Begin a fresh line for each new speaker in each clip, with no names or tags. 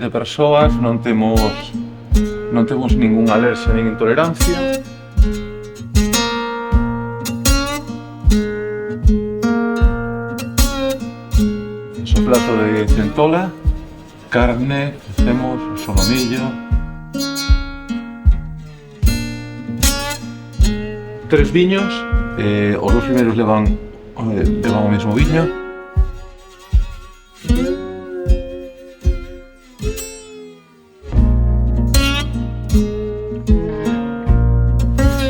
de persoas, non temos ningunha alerxa nin intolerancia. O plato de centola, carne, temos solomillo. 3 viños, os 2 primeiros levan o mesmo viño.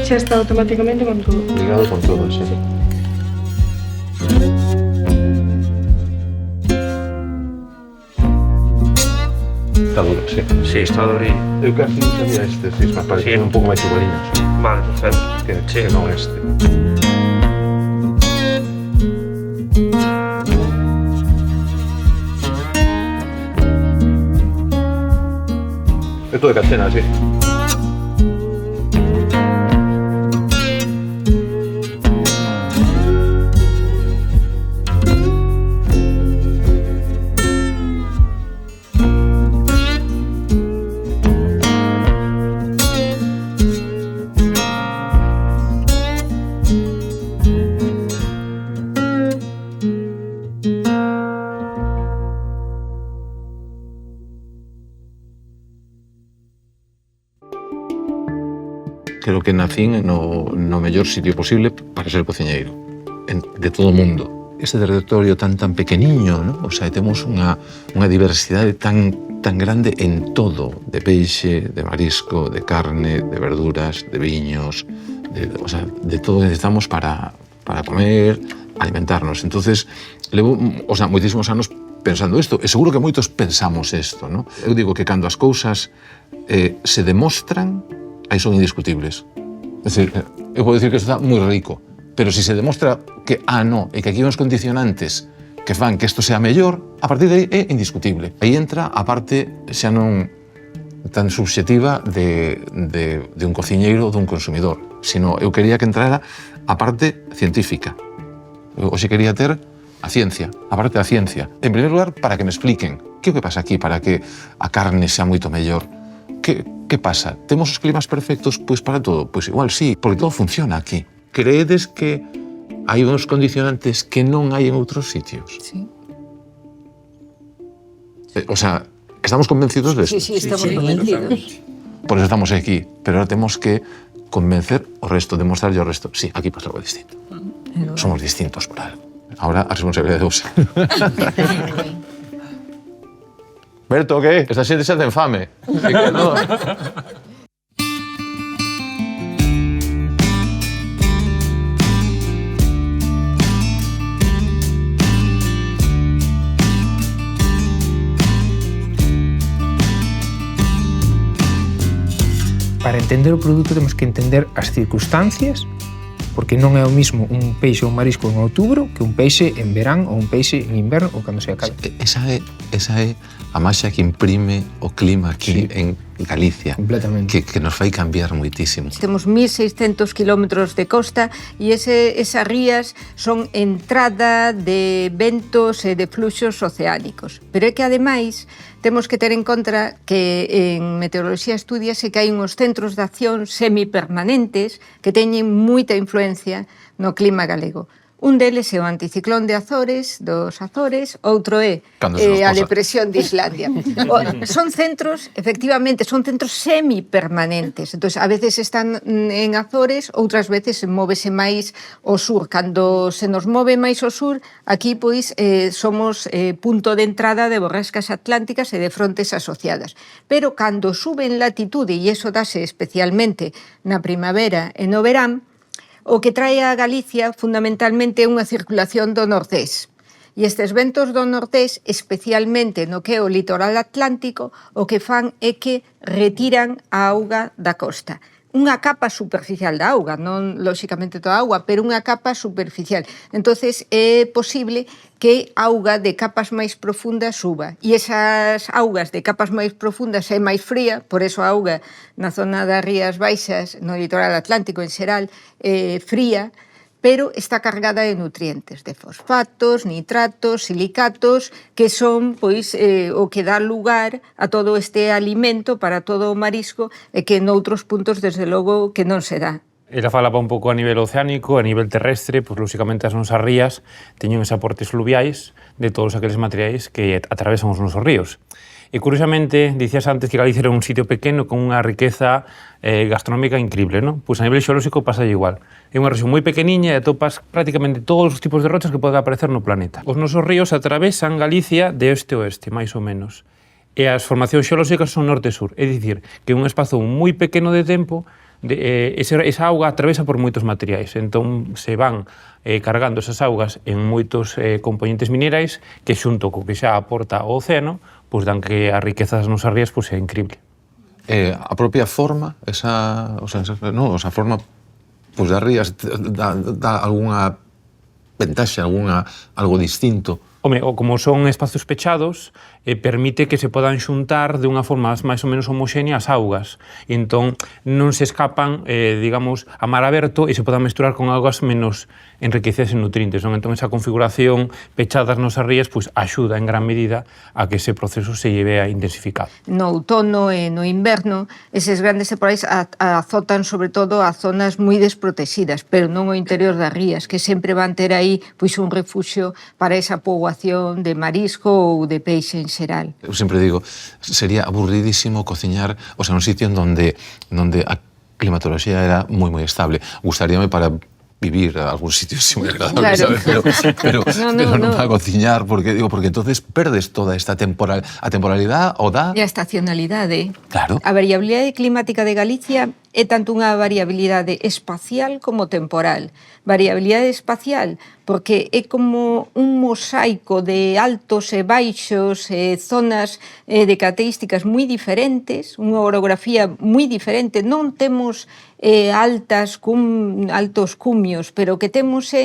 Xa está automáticamente con todo.
Ligado con todo, sí. Está duro, sí.
Sí, está durín.
Eu casi non sabía este, sí, me pareceu un pouco máis igualiños.
Vale, perfecto.
Que non este. Esto de Catena, sí.
Creo que nacín no mellor sitio posible para ser cociñeiro, de todo o mundo. Este territorio tan pequeniño, ¿no? O sea, temos unha diversidade tan grande en todo, de peixe, de marisco, de carne, de verduras, de viños, o sea, de todo que necesitamos para comer, alimentarnos. Entonces, levo, moitísimos anos pensando isto, e seguro que moitos pensamos isto, ¿no? Eu digo que cando as cousas se demostran, aí son indiscutibles. É dicir, eu podo dicir que isto está moi rico, pero se se demostra que, non, e que aquí hai uns condicionantes que fan que isto sea mellor, a partir de aí é indiscutible. Aí entra a parte xa non tan subxetiva de un cociñeiro ou dun consumidor, sino eu quería que entrara a parte científica. Eu hoxe quería ter a ciencia, a parte da ciencia. En primeiro lugar, para que me expliquen que é o que pasa aquí, para que a carne sea moito mellor. Que pasa? Temos os climas perfectos pois para todo? Pois igual sí, porque todo funciona aquí. Creedes que hai uns condicionantes que non hai en outros sitios?
Sí.
O sea, estamos convencidos de isto?
Sí, estamos convencidos.
Por eso estamos aquí, pero ahora temos que convencer o resto, demostrarlle ao resto. Sí, aquí pasa algo distinto. Somos distintos por algo. Ahora a responsabilidade de usa. Berto, que? Esta xente xa ten fame. Que non?
Para entender o produto temos que entender as circunstancias, porque non é o mismo un peixe ou un marisco en outubro que un peixe en verán ou un peixe en inverno ou cando se acabe.
Esa é a maxia que imprime o clima aquí en Galicia.
Completamente.
Que nos fai cambiar moitísimo.
Temos 1.600 kilómetros de costa e esas rías son entrada de ventos e de fluxos oceánicos. Pero é que, ademais, temos que ter en conta que en meteoroloxía estudiase que hai uns centros de acción semipermanentes que teñen moita influencia no clima galego. Un deles é o anticiclón de Azores, dos Azores, outro é a depresión de Islandia. Son centros, efectivamente, son centros semipermanentes. Entón, a veces están en Azores, outras veces móvese máis ao sur. Cando se nos move máis ao sur, aquí, pois, somos punto de entrada de borrascas atlánticas e de frontes asociadas. Pero cando sube en latitude, e iso dase especialmente na primavera e no verán, o que trae a Galicia fundamentalmente é unha circulación do nordés. E estes ventos do nordés, especialmente no que é o litoral atlántico, o que fan é que retiran a auga da costa. Unha capa superficial da auga, non lóxicamente toda a auga, pero unha capa superficial. Entonces é posible que auga de capas máis profundas suba. E esas augas de capas máis profundas é máis fría, por eso a auga na zona das Rías Baixas, no litoral atlántico en xeral, é fría, pero está cargada de nutrientes, de fosfatos, nitratos, silicatos, que son pois o que dá lugar a todo este alimento para todo o marisco e que noutros puntos, desde logo, que non se dá.
Ela falaba un pouco a nivel oceánico, a nivel terrestre, pois, lóxicamente, as nosas rías teñen os aportes fluviais de todos aqueles materiais que atravesan os nosos ríos. E, curiosamente, dicías antes que Galicia era un sitio pequeno con unha riqueza gastronómica increíble, non? Pois a nivel xeolóxico pasa igual. É unha rexión moi pequeniña e atopas prácticamente todos os tipos de rochas que poden aparecer no planeta. Os nosos ríos atravesan Galicia de oeste a oeste, máis ou menos. E as formacións xeolóxicas son norte-sur, é dicir, que un espazo moi pequeno de tempo esa auga atravesa por moitos materiais, entón se van cargando esas augas en moitos componentes minerais que xunto co que xa aporta o océano, pois dan que a riqueza das nosas rías pois, é increíble.
A propia forma, esa forma pois, das rías dá algunha ventaxa, algo distinto.
Home, como son espazos pechados, permite que se podan xuntar de unha forma máis ou menos homoxénea as augas. E entón non se escapan, digamos, a mar aberto e se podan mesturar con augas menos enriquecidas en nutrientes. Non? Entón esa configuración pechada das nosas rías pues, axuda en gran medida a que ese proceso se lleve a intensificar.
No outono e no inverno, eses grandes temporais azotan sobre todo a zonas moi desprotegidas, pero non o interior das rías, que sempre van ter aí pois, un refuxio para esa poboación de marisco ou de peixe en xeral.
Eu sempre digo, sería aburridísimo cociñar, o sea, un sitio en donde a climatología era moi estable. Gustaríame para vivir a algún sitio así moi agradable,
claro.
¿sabes? Pero non para cociñar, porque entonces perdes toda esta temporalidade o da...
E a estacionalidade.
Claro.
A variabilidade climática de Galicia é tanto unha variabilidade espacial como temporal. Variabilidade espacial porque é como un mosaico de altos e baixos, zonas de características moi diferentes, unha orografía moi diferente. Non temos altos cumios, pero que temos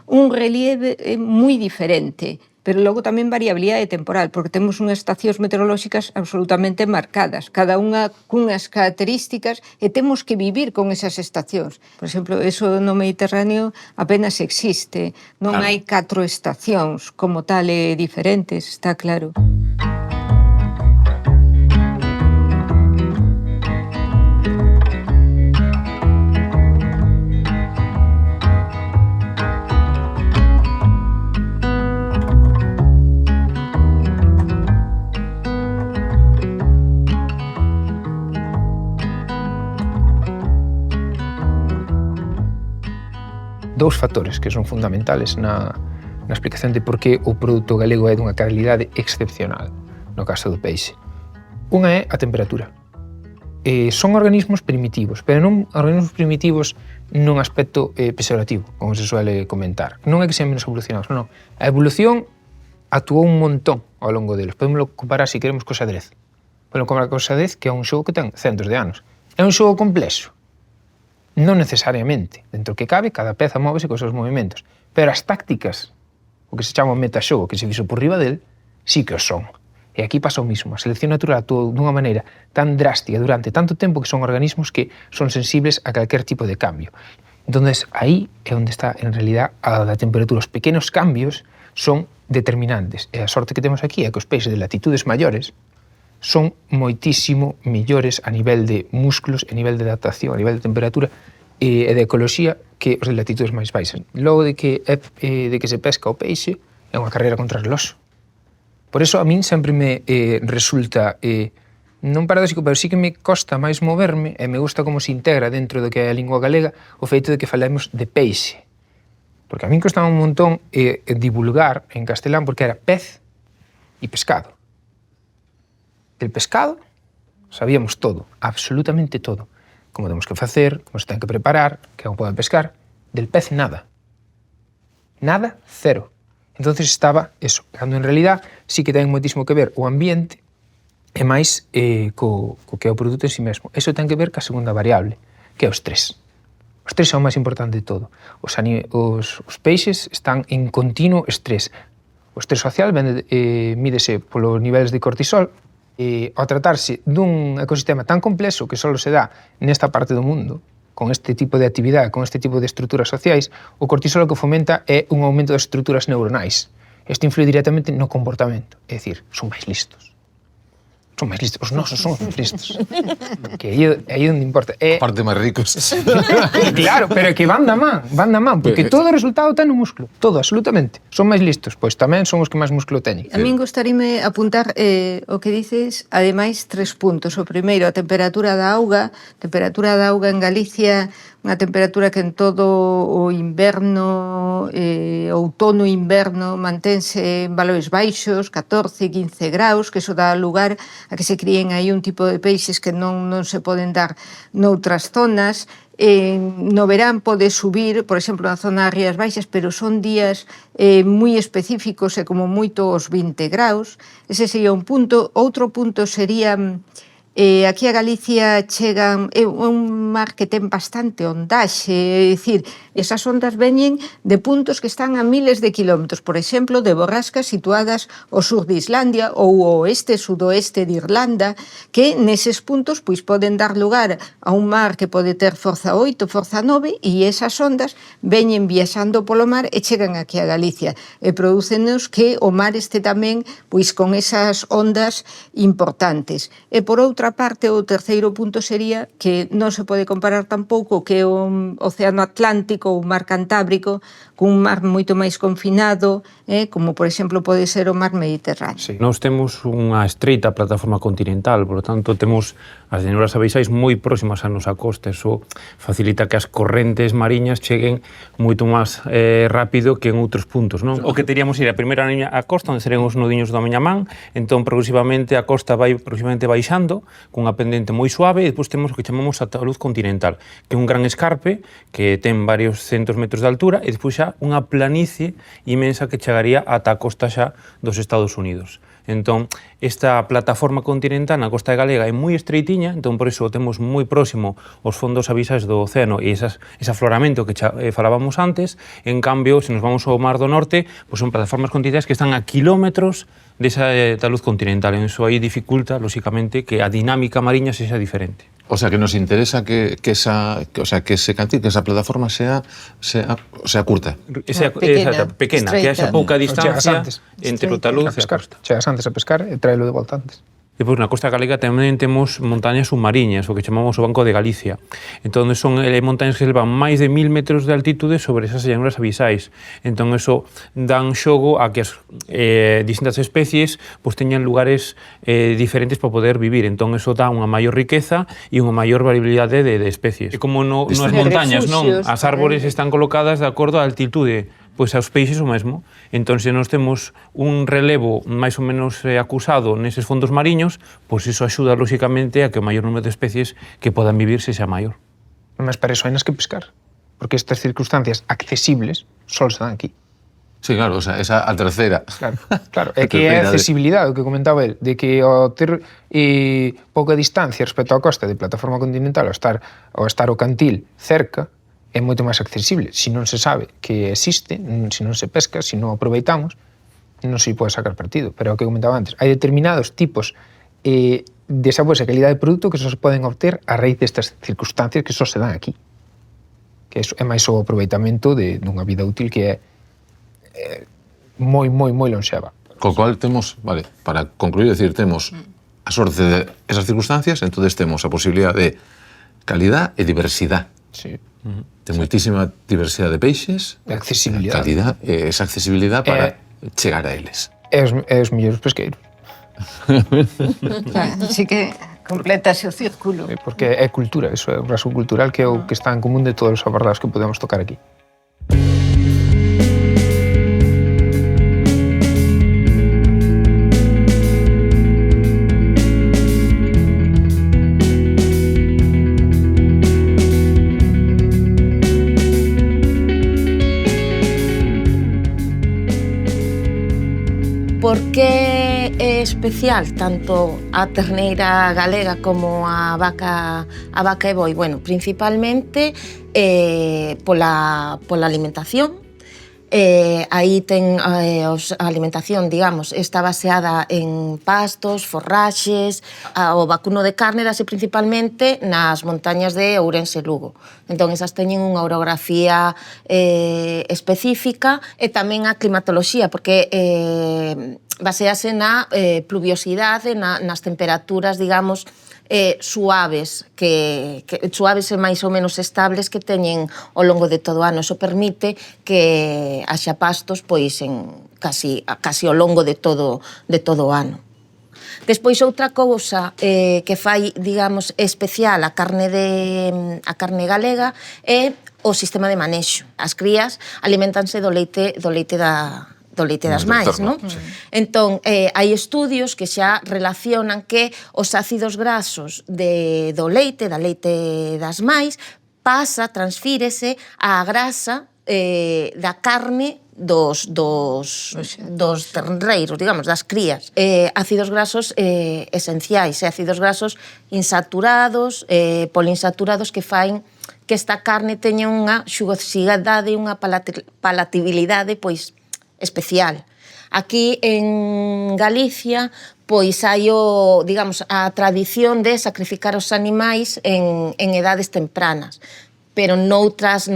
un relieve moi diferente. Pero logo tamén variabilidade temporal, porque temos unhas estacións meteorolóxicas absolutamente marcadas, cada unha cunhas características, e temos que vivir con esas estacións. Por exemplo, eso no Mediterráneo apenas existe, non hai 4 estacións como tal diferentes, está claro.
Dous factores que son fundamentales na explicación de por que o produto galego é dunha calidade excepcional no caso do peixe. Unha é a temperatura. Son organismos primitivos, pero non organismos primitivos nun aspecto peyorativo, como se suele comentar. Non é que sean menos evolucionados, non. A evolución actuou un montón ao longo deles. Podemos comparar, se queremos, co xadrez. Podemos comparar co xadrez, que é un xogo que ten centos de anos. É un xogo complexo. Non necesariamente. Dentro que cabe, cada peza móvese cos seus movimentos. Pero as tácticas, o que se chama metaxogo, que se fixo por riba del, sí que o son. E aquí pasa o mismo. A selección natural actuou dunha maneira tan drástica durante tanto tempo que son organismos que son sensibles a calquer tipo de cambio. Entón, aí é onde está, en realidad, a da temperatura. Os pequenos cambios son determinantes. E a sorte que temos aquí é que os peixes de latitudes maiores son moitísimo millores a nivel de músculos, a nivel de adaptación, a nivel de temperatura e de ecoloxía que os de latitudes máis baixas. Logo de que se pesca o peixe é unha carreira contra reloxo. Por eso a min sempre me resulta non paradóxico, pero sí que me costa máis moverme e me gusta como se integra dentro do que é a lingua galega o feito de que falemos de peixe. Porque a min costaba un montón divulgar en castelán porque era pez e pescado. Del pescado sabíamos todo, absolutamente todo. Como temos que facer, como se ten que preparar, que como poden pescar. Del pez nada. Nada, cero. Entonces estaba eso. Cando en realidad sí que ten moitísimo que ver o ambiente e máis co que é o produto en si mesmo. Eso ten que ver ca segunda variable, que é o estrés. O estrés é o máis importante de todo. Os peixes están en continuo estrés. O estrés social mídese polos niveles de cortisol. Ao tratarse dun ecosistema tan complexo que só se dá nesta parte do mundo, con este tipo de actividade, con este tipo de estruturas sociais, o cortisol o que fomenta é un aumento das estruturas neuronais. Isto influi directamente no comportamento, é dicir, son máis listos. Son máis listos, os nosos son máis listos. Que aí onde importa.
Aparte máis ricos.
Claro, pero que van da man, porque todo o resultado ten no músculo, todo, absolutamente. Son máis listos, pois tamén son os que máis músculo teñen.
A min gustaríame apuntar o que dices, ademais, 3 puntos. O primeiro, a temperatura da auga. Temperatura da auga en Galicia, unha temperatura que en todo o inverno, outono e inverno, mantense en valores baixos, 14, 15 graus, que iso dá lugar a que se críen aí un tipo de peixes que non se poden dar noutras zonas. No verán pode subir, por exemplo, na zona das Rías Baixas, pero son días moi específicos e como moito os 20 graus. Ese sería un punto. Outro punto sería... aquí a Galicia chegan, é un mar que ten bastante ondaxe, é dicir, esas ondas veñen de puntos que están a miles de kilómetros, por exemplo, de borrascas situadas ao sur de Islandia ou ao oeste, sudoeste de Irlanda, que neses puntos pois poden dar lugar a un mar que pode ter forza 8, forza 9, e esas ondas veñen viaxando polo mar e chegan aquí a Galicia, e producen-nos que o mar este tamén pois con esas ondas importantes. E por outra parte, o terceiro punto sería que non se pode comparar tampouco que o Océano Atlántico ou o Mar Cantábrico cun mar moito máis confinado, como por exemplo pode ser o Mar Mediterráneo.
Sí. Nós temos unha estreita plataforma continental, por lo tanto temos as llanuras abisais moi próximas á nosa costa. Eso facilita que as correntes mariñas cheguen moito máis rápido que en outros puntos, non? O que teríamos ir a primeira liña a costa, onde serán os nodiños do Miñamán, entón progresivamente a costa vai progresivamente baixando, cunha pendente moi suave, e depois temos o que chamamos a taluz continental, que é un gran escarpe que ten varios centos metros de altura, e depois xa unha planicie imensa que chegaría ata a costa xa dos Estados Unidos. Entón, esta plataforma continental na costa galega é moi estreitiña, entón por iso temos moi próximo os fondos abisais do océano e ese afloramento que falábamos antes. En cambio, se nos vamos ao Mar do Norte, pois son plataformas continentais que están a kilómetros desa taluz continental. En iso aí dificulta, lóxicamente, que a dinámica mariña sexa diferente.
O sea, que nos interesa que esa plataforma sea curta.
Pequena, que haxa pouca distancia entre o taluz e a costa.
Chegas antes a pescar e traelo de volta antes.
Depois, na costa galega tamén temos montañas submariñas, o que chamamos o Banco de Galicia. Entón, son montañas que levan máis de 1000 metros de altitude sobre esas llanuras abisais. Entón, eso dan xogo a que as distintas especies pues, teñan lugares diferentes para poder vivir. Entón, eso dá unha maior riqueza e unha maior variabilidade de especies. E como nas montañas, non? As árbores están colocadas de acordo á altitude, pois aos peixes o mesmo. Entón, se nós temos un relevo máis ou menos acusado neses fondos mariños, pois iso axuda, lóxicamente, a que o maior número de especies que podan vivir sexa maior.
Mas para iso hai nas que pescar, porque estas circunstancias accesibles só se dan aquí.
Sí, claro, o sea, esa a terceira.
Claro, é que é a accesibilidade, o que comentaba el, de que ao ter pouca distancia respecto á costa de plataforma continental, ao estar o cantil cerca, é moito máis accesible. Se non se sabe que existe, se non se pesca, se non aproveitamos, non se pode sacar partido. Pero o que comentaba antes, hai determinados tipos de sabores e calidade de produto que só se poden obter a raíz destas circunstancias que só se dan aquí. Que é máis o aproveitamento dunha vida útil que é moi lonxeva.
Co cual temos, vale, para concluir, decir, temos a sorte de esas circunstancias, entonces temos a posibilidade de calidad e diversidade.
Sí.
De moitísima diversidade de peixes,
accesibilidade.
Calidad, esa accesibilidade para chegar a eles.
É os mellores pesqueiros.
Así que complétase o círculo.
Porque é cultura, iso é un rasgo cultural que é o que está en común de todos os abordados que podemos tocar aquí.
Por que é especial tanto a terneira galega como a vaca e boi? Bueno, principalmente pola alimentación, Aí ten a alimentación, digamos, está baseada en pastos, forraxes, o vacuno de carne dase principalmente nas montañas de Ourense e Lugo. Entón, esas teñen unha orografía específica e tamén a climatoloxía, porque basease na pluviosidade, nas temperaturas, digamos, suaves, suaves e máis ou menos estables que teñen ao longo de todo o ano. Iso permite que haxa pastos pois en casi ao longo de todo o ano. Despois, outra cousa que fai, digamos, especial a carne galega é o sistema de manexo. As crías alimentanse do leite das mães, non? Entón, hai estudios que xa relacionan que os ácidos grasos da leite das mães transfírese á grasa da carne dos terreiros, digamos, das crías. Ácidos grasos esenciais, ácidos grasos insaturados, poliinsaturados que fain que esta carne teña unha xugosidade e unha palatabilidade, pois, especial. Aquí en Galicia, pois hai digamos, a tradición de sacrificar os animais en edades tempranas, pero noutras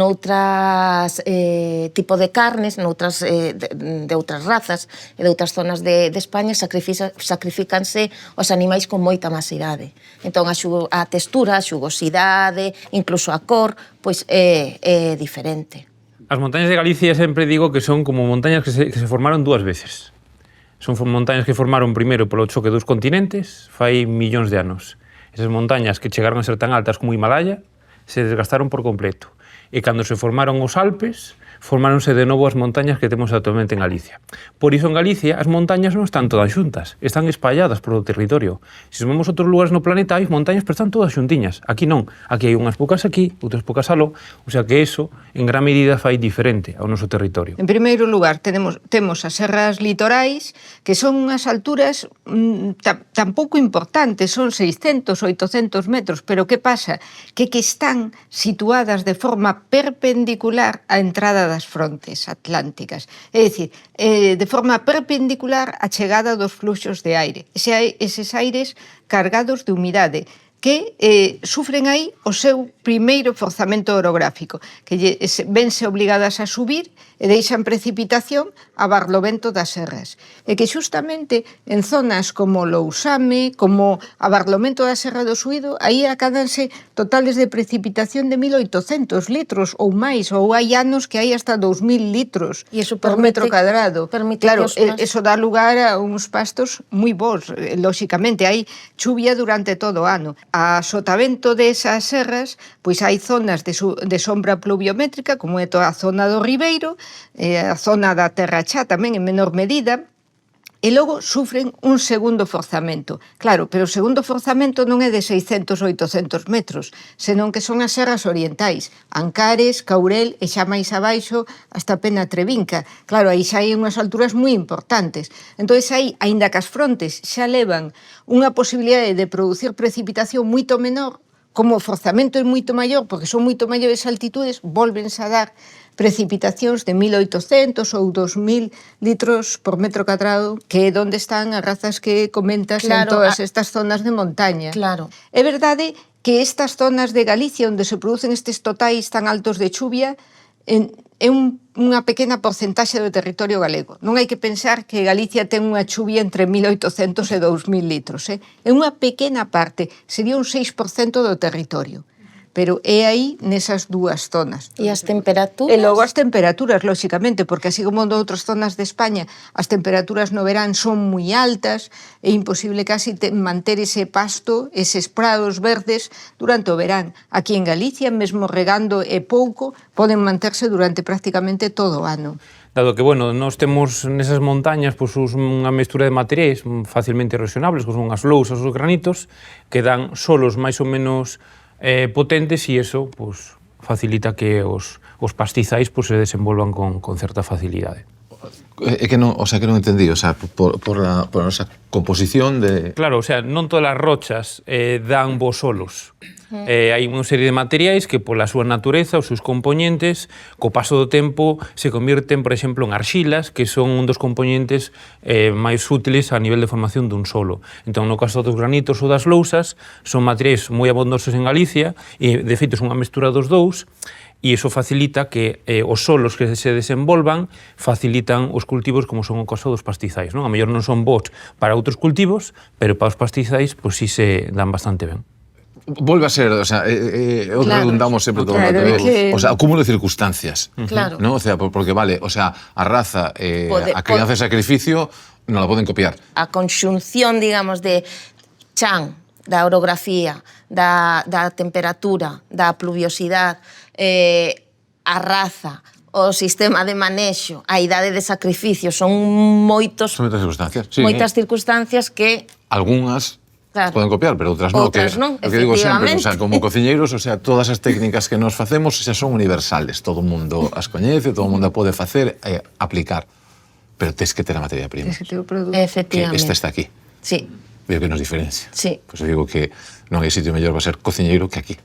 tipo de carnes, de outras razas e de outras zonas de España, sacrifícanse os animais con moita máis idade. Entón, a textura, a xugosidade, incluso a cor, pois é diferente.
As montañas de Galicia sempre digo que son como montañas que se formaron dúas veces. Son montañas que formaron primeiro polo choque dos continentes, fai millóns de anos. Esas montañas que chegaron a ser tan altas como Himalaya se desgastaron por completo. E cando se formaron os Alpes, formáronse de novo as montañas que temos actualmente en Galicia. Por iso en Galicia as montañas non están todas xuntas, están espalladas polo territorio. Se vemos outros lugares no planeta hai montañas pero están todas xuntiñas. Aquí non, aquí hai unhas poucas aquí, outras poucas aló, o sea que eso en gran medida fai diferente ao noso territorio.
En primeiro lugar, temos as serras litorais, que son unhas alturas tan pouco importantes, son 600, 800 metros, pero que pasa? Que están situadas de forma perpendicular á entrada das frontes atlánticas. É dicir, de forma perpendicular á chegada dos fluxos de aire. Eses aires cargados de humidade que sufren aí o seu primeiro forzamento orográfico, que vense obligadas a subir e deixan precipitación a barlovento das serras. E que xustamente en zonas como Lousame, como a barlovento da Serra do Suído, aí acádanse totales de precipitación de 1.800 litros ou máis, ou hai anos que hai hasta 2.000 litros por metro cadrado. Claro, eso dá lugar a uns pastos moi bons, lóxicamente, hai chuvia durante todo o ano. A sotavento desas serras, pois hai zonas de sombra pluviométrica, como é toda a zona do Ribeiro, a zona da Terra Chá tamén en menor medida, e logo sufren un segundo forzamento. Claro, pero o segundo forzamento non é de 600 ou 800 metros, senón que son as serras orientais, Ancares, Caurel e xa máis abaixo hasta Pena Trevinca. Claro, aí xa hai unhas alturas moi importantes. Entón, aí, aínda que as frontes xa levan unha posibilidade de producir precipitación moito menor, como o forzamento é moito maior, porque son moito maiores altitudes, volvense a dar precipitacións de 1.800 ou 2.000 litros por metro cadrado, que é onde están as razas que comentas en todas estas zonas de montaña.
Claro.
É verdade que estas zonas de Galicia onde se producen estes totais tan altos de chuvia é unha pequena porcentaxe do territorio galego. Non hai que pensar que Galicia ten unha chuvia entre 1.800 e 2.000 litros. É unha pequena parte, sería un 6% do territorio. Pero é aí nesas dúas zonas.
E as temperaturas?
E logo as temperaturas, lóxicamente, porque así como en outras zonas de España as temperaturas no verán son moi altas, é imposible casi manter ese pasto, eses prados verdes durante o verán. Aquí en Galicia, mesmo regando e pouco, poden manterse durante prácticamente todo o ano.
Dado que, bueno, nós temos nesas montañas pois, unha mestura de materiais facilmente erosionables, que son as lousas, os granitos, que dan solos máis ou menos potentes e iso pues, facilita que os pastizais pues, se desenvolvan con certa facilidade.
É que non, o sea, que non entendí, o sea, por a nosa composición de...
Claro, o sea, non todas as rochas dan bons solos. Hai unha serie de materiais que, pola súa natureza, os seus componentes, co paso do tempo, se convirten, por exemplo, en arxilas, que son un dos componentes máis útiles a nivel de formación dun solo. Entón, no caso dos granitos ou das lousas, son materiais moi abondosos en Galicia, e, de feito, son unha mestura dos dous, e iso facilita que os solos que se desenvolvan facilitan os cultivos como son o caso dos pastizais, non? A mellor non son bons para outros cultivos, pero para os pastizais, pois sí se dan bastante ben.
Volve a ser, o sea,
Claro.
redundamos sempre todo
Claro,
o
que-
o sea, acúmulo de circunstancias.
Claro.
¿No? O sea, porque vale, o sea, a raza,
Pode-
a crianza e sacrificio non la poden copiar.
A conxunción, digamos, de chan, da orografía, da temperatura, da pluviosidade, a raza, o sistema de manexo, a idade de sacrificio, son moitos,
Son moitas circunstancias. Sí,
moitas circunstancias que
algunhas
Claro.
poden copiar, pero outras non.
Outras non,
o que digo sempre, o sea,
efectivamente.
como cociñeiros, o sea, todas as técnicas que nos facemos xa son universales. Todo o mundo as coñece, todo o mundo a pode facer e aplicar. Pero tes que ter a materia prima.
Ese teu produto.
Que
efectivamente.
esta está aquí.
Sí,
Veo que nos diferencia.
sí.
Pois eu digo que non hai sitio mellor para ser cociñeiro que aquí.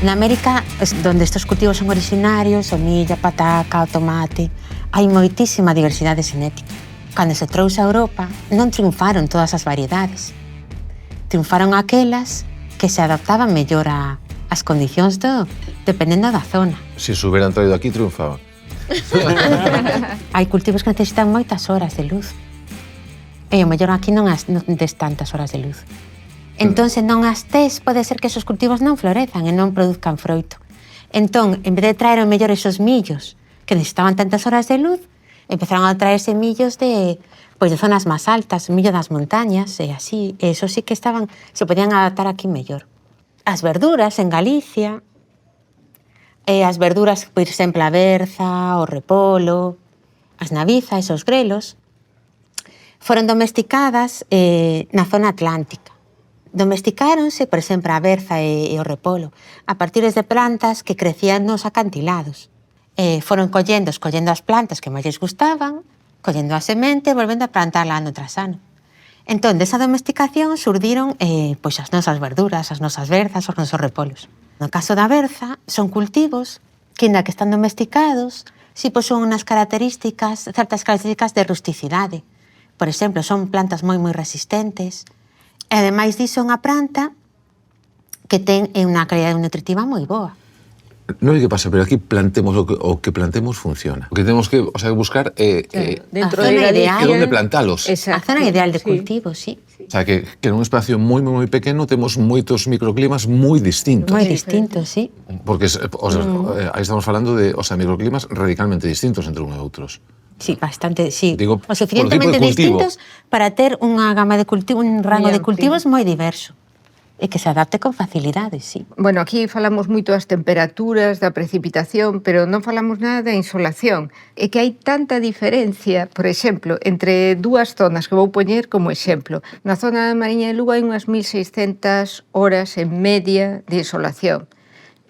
En América, donde estos cultivos son originarios, o milla, pataca, o tomate, hai moitísima diversidade xenética. Cando se trouxe a Europa, non triunfaron todas as variedades. Triunfaron aquelas que se adaptaban mellor ás condicións dependendo da zona.
Se se hubieran traído aquí, triunfaban.
Hai cultivos que necesitan moitas horas de luz. E o mellor aquí non tes tantas horas de luz. Entón, se non as tes, pode ser que esos cultivos non florezan e non produzcan froito. Entón, en vez de traer o mellor esos millos que necesitaban tantas horas de luz, empezaron a traer semillos de zonas máis altas, millo das montañas, e así. E eso sí que se podían adaptar aquí mellor. As verduras en Galicia, as verduras, por exemplo, a berza, o repolo, as navizas, os grelos, foron domesticadas na zona atlántica. Domesticáronse, por exemplo, a berza e o repolo a partir de plantas que crecían nos acantilados. Foron collendo as plantas que máis lles gustaban, collendo a semente e volvendo a plantarla ano tras ano. Entón, desa domesticación surdiron pois as nosas verduras, as nosas berzas, os nosos repolos. No caso da berza, son cultivos que, ainda que están domesticados, si posúen certas características de rusticidade. Por exemplo, son plantas moi resistentes. E, ademais diso, unha planta que ten unha calidade nutritiva moi boa.
Non sei que pasa, pero aquí plantemos o que plantemos funciona. O que temos que, o sea, buscar
Dentro
a
de
zona
Galicia.
ideal.
onde plantalos.
A zona ideal de cultivo, sí.
O sea, que nun espacio moi pequeno temos moitos microclimas moi distintos.
Moi distinto, sí.
Porque aí estamos falando de, o sea, microclimas radicalmente distintos entre uns e outros.
Sí, bastante, sí.
Digo,
O suficientemente
por o tipo de cultivo.
distintos para ter unha gama de cultivo, un rango de cultivos moi diverso e que se adapte con facilidade, sí.
Bueno, aquí falamos moito das temperaturas, da precipitación, pero non falamos nada da insolación. É que hai tanta diferencia, por exemplo, entre dúas zonas que vou poñer como exemplo. Na zona da Mariña de Lugo hai unhas 1600 horas en media de insolación.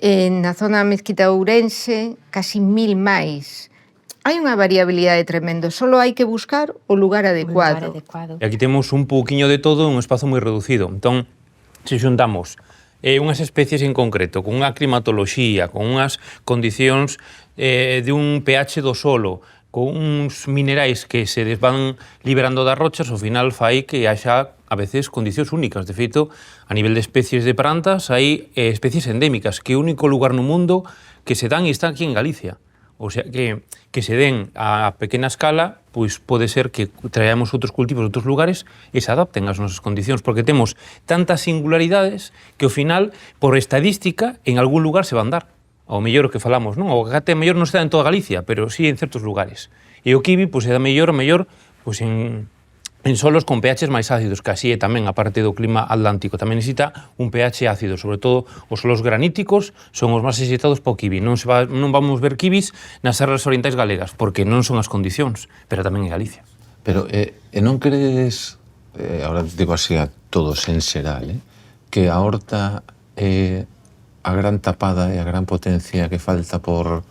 Na zona da Mezquita de Ourense, casi 1000 máis. Hai unha variabilidade tremendo, solo hai que buscar o lugar adecuado.
E aquí temos un pouquiño de todo en un espazo moi reducido. Entón, se xuntamos unhas especies en concreto, con unha climatoloxía, con unhas condicións de un pH do solo, con uns minerais que se van liberando das rochas, ao final fai que haxa a veces condicións únicas. De feito, a nivel de especies de plantas, hai especies endémicas, que é o único lugar no mundo que se dan e están aquí en Galicia. O sea, que se den a pequena escala, pois pode ser que traemos outros cultivos de outros lugares e se adapten ás nosas condicións, porque temos tantas singularidades que ao final, por estadística, en algún lugar se van dar. Ao mellor o que falamos, non? O aguacate mellor non se dá en toda Galicia, pero sí en certos lugares. E o kiwi, pois, se dá mellor, pois, en en solos con pHs máis ácidos, que así é tamén a parte do clima atlántico. Tamén necesita un pH ácido, sobre todo os solos graníticos son os máis excitados para o kiwi. Non vamos ver kiwis nas serras orientais galegas, porque non son as condicións, pero tamén en Galicia.
Pero non crees, ahora digo así a todos en xeral, que a horta é a gran tapada e a gran potencia que falta por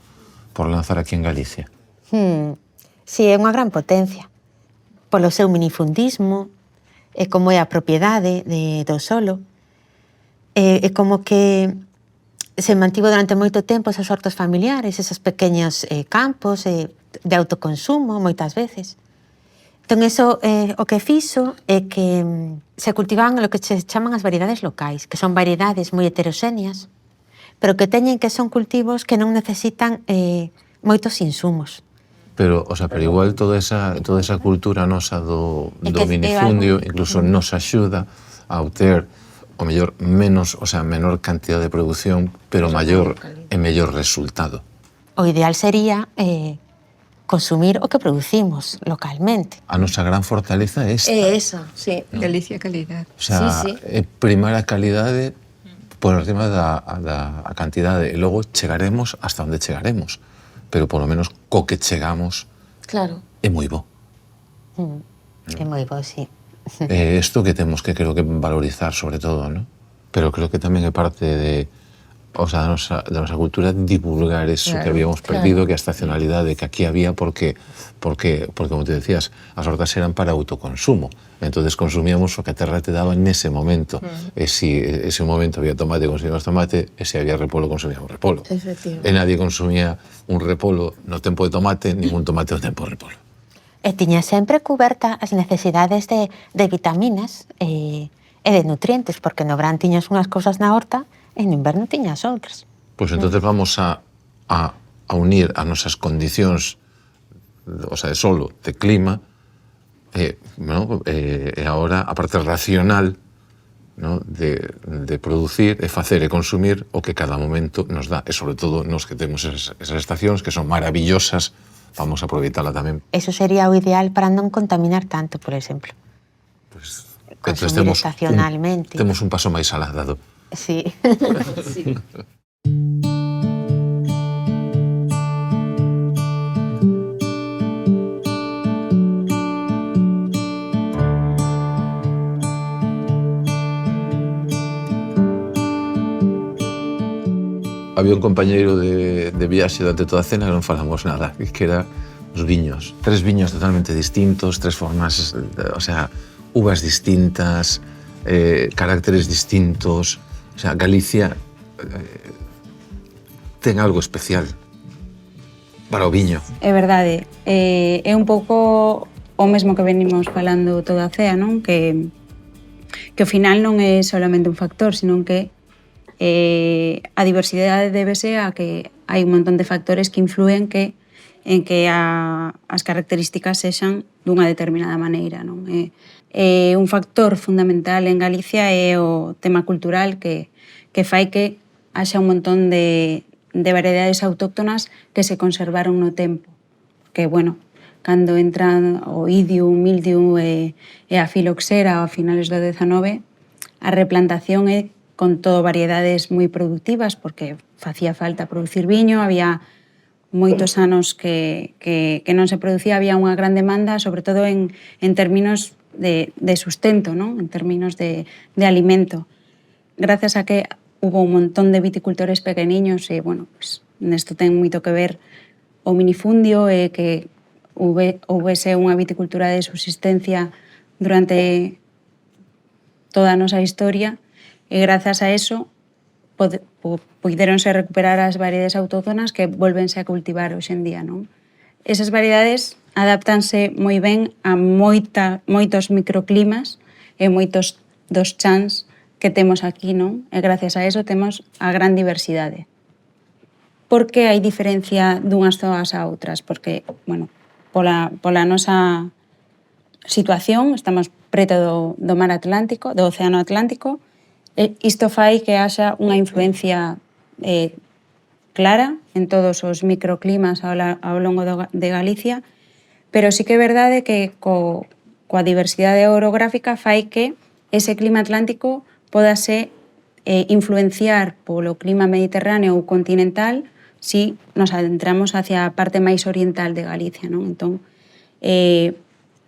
lanzar aquí en Galicia?
Si, é unha gran potencia. Polo seu minifundismo, e como é a propiedade do solo, e como que se mantivo durante moito tempo esos hortos familiares, esos pequenos campos de autoconsumo, moitas veces. Entón, eso o que fixo é que se cultivaban o que se chaman as variedades locais, que son variedades moi heteroxéneas, pero que teñen que son cultivos que non necesitan moitos insumos.
Pero igual toda esa cultura nosa do minifundio incluso nos axuda a obter o mellor menos, menor cantidad de producción, pero maior e mellor resultado.
O ideal sería consumir o que producimos localmente.
A nosa gran fortaleza é esta.
É esa, sí.
Galicia calidad.
É primar a calidade por encima da cantidade e logo chegaremos hasta onde chegaremos. Pero polo menos co que chegamos é moi bo.
É moi bo, sí.
É isto que temos que creo que valorizar sobre todo, ¿no? Pero creo que tamén é parte da nosa cultura divulgar eso que habíamos perdido, que a estacionalidade que aquí había porque como te decías, as hortas eran para autoconsumo. Entonces consumíamos o que a terra te daba nese momento. E si ese momento había tomate, consumíamos tomate, e se había repolo, consumíamos repolo. E nadie consumía un repolo no tempo de tomate, ningún tomate no tempo de repolo.
E tiña sempre cuberta as necesidades de vitaminas e de nutrientes, porque no verán tiñas unhas cousas na horta e no inverno tiñas outras.
Pois entonces vamos a unir as nosas condicións, de solo, de clima, e agora a parte racional, de producir e facer e consumir o que cada momento nos dá. E sobre todo nos que temos esas estacións que son maravillosas, vamos a aproveitarla tamén.
Eso sería o ideal para non contaminar tanto, por exemplo.
Consumir
estacionalmente.
Temos un paso máis alá dado.
Sí.
Había un compañeiro de viaxe durante toda a cena que non falamos nada, que era os viños. 3 viños totalmente distintos, 3 formas, uvas distintas, caracteres distintos. Galicia ten algo especial para o viño.
É verdade, é un pouco o mesmo que venimos falando toda a cea, non? Que ao final non é solamente un factor, senón que a diversidade débese a que hai un montón de factores que influen en que as características sexan dunha determinada maneira, non? Un factor fundamental en Galicia é o tema cultural que fai que haxa un montón de variedades autóctonas que se conservaron no tempo. Que, bueno, cando entran o idiu, mildiu e a filoxera a finales do 19, a replantación é con todo variedades moi productivas, porque facía falta producir viño, había moitos anos que non se producía, había unha gran demanda, sobre todo en términos de sustento, ¿no? En términos de alimento. Gracias a que hubo un montón de viticultores pequeniños e, bueno, pues, nesto ten moito que ver o minifundio e que houvese unha viticultura de subsistencia durante toda a nosa historia e grazas a eso puideronse recuperar as variedades autóctonas que volvense a cultivar hoxe en día, non? Esas variedades adáptanse moi ben a moitos microclimas e moitos dos chans que temos aquí, non? E gracias a eso temos a gran diversidade. Por que hai diferencia dunhas zonas a outras? Porque, bueno, pola nosa situación, estamos preto do mar Atlántico, do Océano Atlántico, isto fai que haxa unha influencia clara en todos os microclimas ao longo de Galicia, pero sí que é verdade que co coa diversidade orográfica fai que ese clima atlántico podase influenciar polo clima mediterráneo ou continental si nos adentramos hacia a parte máis oriental de Galicia, non? Entón,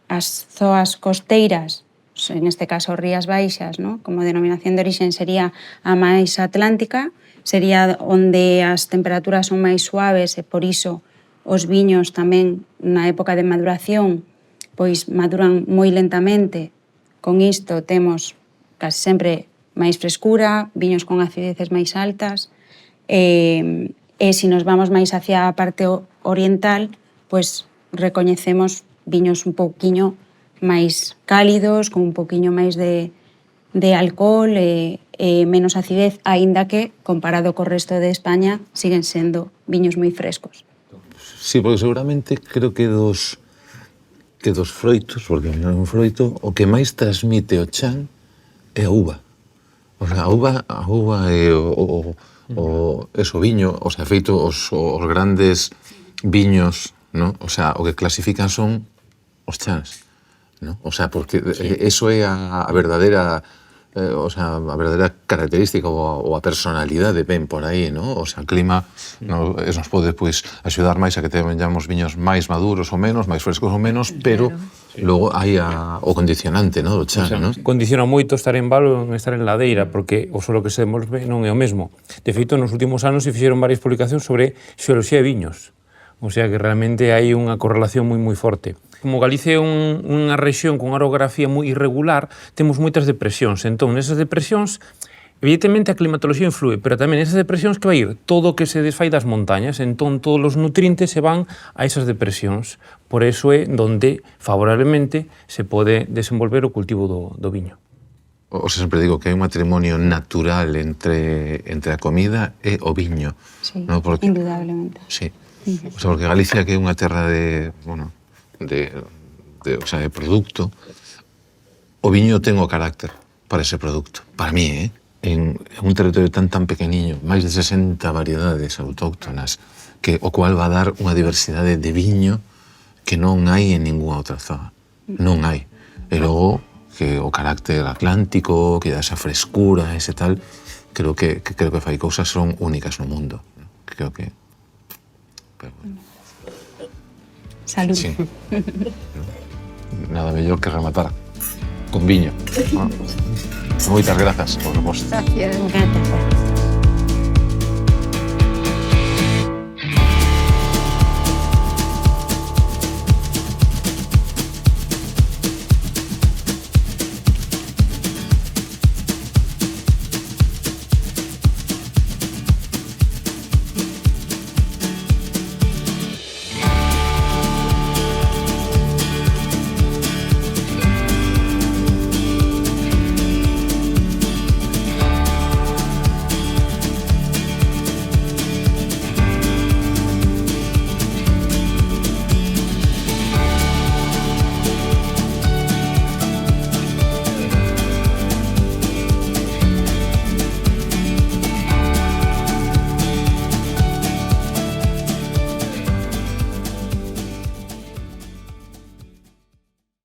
as zoas costeiras, en este caso Rías Baixas, ¿no? Como denominación de origen sería a máis atlántica, sería onde as temperaturas son máis suaves e por iso os viños tamén na época de maduración pois maduran moi lentamente. Con isto temos casi sempre máis frescura, viños con acideces máis altas e se nos vamos máis hacia a parte oriental, pois recoñecemos viños un pouquiño máis cálidos, con un pouquiño máis de alcohol e menos acidez, aínda que, comparado co resto de España, siguen sendo viños moi frescos.
Sí, porque seguramente creo que dos froitos, porque non é un froito, o que máis transmite o chan é a uva. O sea, a uva é o viño, o sea, feito os grandes viños, ¿no? O sea, o que clasifican son os chans, ¿no? O sea, porque eso é a verdadeira o sea, a verdadeira característica ou a personalidade ven por aí, ¿no? O sea, o clima nos pode pois axudar máis a que teñamos viños máis maduros ou menos, máis frescos ou menos, pero logo hai o condicionante, ¿no? Do chan, o sea, ¿no?
Condiciona moito estar en valo en estar en ladeira, porque o solo que se desenvolve non é o mesmo. De feito, nos últimos anos se fixeron varias publicacións sobre xeoloxía de viños. O sea que realmente hai unha correlación moi forte. Como Galicia é unha rexión con unha orografía moi irregular, temos moitas depresións. Entón, nesas depresións, evidentemente a climatoloxía influe, pero tamén nesas depresións que vai ir todo o que se desfai das montañas, entón todos os nutrientes se van a esas depresións. Por eso é donde, favorablemente, se pode desenvolver o cultivo do viño.
O sea, sempre digo que hai un matrimonio natural entre a comida e o viño.
Sí,
¿no? Porque,
indudablemente.
Sí. O sea, porque Galicia, que é unha terra de producto, o viño ten o carácter para ese producto. Para mí, en un territorio tan pequeniño, máis de 60 variedades autóctonas, o cual va a dar unha diversidade de viño que non hai en ninguna outra zona. Non hai. E logo, que o carácter atlántico, que dá esa frescura, ese tal, creo que fai cousas son únicas no mundo. Creo que... Pero bueno.
Salud.
Sí. Nada mellor que rematar con viño. Moitas grazas por vos.
Gracias.
Gracias.